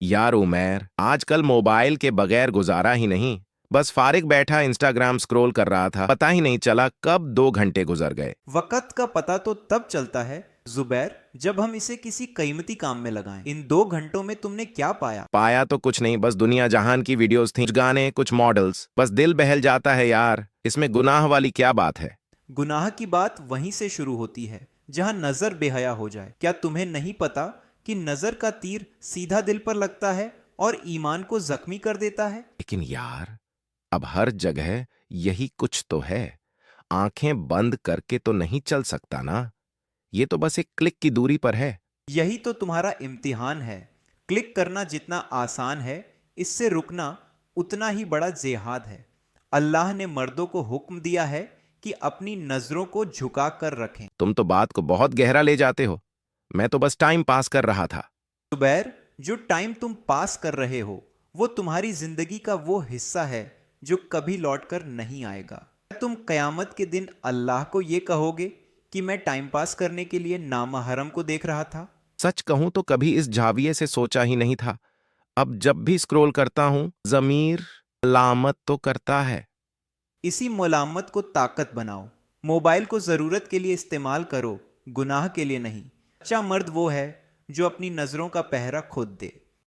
यार उमैर, आजकल मोबाइल के बगैर गुजारा ही नहीं। बस फारिग बैठा इंस्टाग्राम स्क्रॉल कर रहा था, पता ही नहीं चला कब 2 घंटे गुजर गए। वक़्त का पता तो तब चलता है जुबैर, जब हम इसे किसी कीमती काम में लगाएं। इन 2 घंटों में तुमने क्या पाया? पाया तो कुछ नहीं, बस दुनिया जहान की वीडियोस थी, कुछ गाने, कुछ मॉडल्स। बस दिल बहल जाता है यार, इसमें गुनाह वाली क्या बात है। गुनाह की बात वहीं से शुरू होती है जहां नजर बेहया हो जाए। क्या तुम्हें नहीं पता कि नजर का तीर सीधा दिल पर लगता है और ईमान को जख्मी कर देता है? लेकिन यार, अब हर जगह यही कुछ तो है। आंखें बंद करके तो नहीं चल सकता ना। ये तो बस एक क्लिक की दूरी पर है। यही तो तुम्हारा इम्तिहान है। क्लिक करना जितना आसान है, इससे रुकना उतना ही बड़ा जिहाद है। अल्लाह ने मर्दों को हुक्म दिया है कि अपनी नजरों को झुका कर रखें। तुम तो बात को बहुत गहरा ले जाते हो। मैं तो बस टाइम पास कर रहा था। जुबैर, जो टाइम तुम पास कर रहे हो वो तुम्हारी जिंदगी का वो हिस्सा है जो कभी लौटकर नहीं आएगा। तुम कयामत के दिन अल्लाह को ये कहोगे कि मैं टाइम पास करने के लिए नामहरम को देख रहा था? सच कहूं तो कभी इस झाविये से सोचा ही नहीं था। अब जब भी स्क्रॉल करता हूं, जमीर लामत तो करता है। इसी मलामत को ताकत बनाओ। मोबाइल को जरूरत के लिए इस्तेमाल करो, गुनाह के लिए नहीं। सच्चा मर्द वो है जो अपनी नजरों का पहरा खुद दे।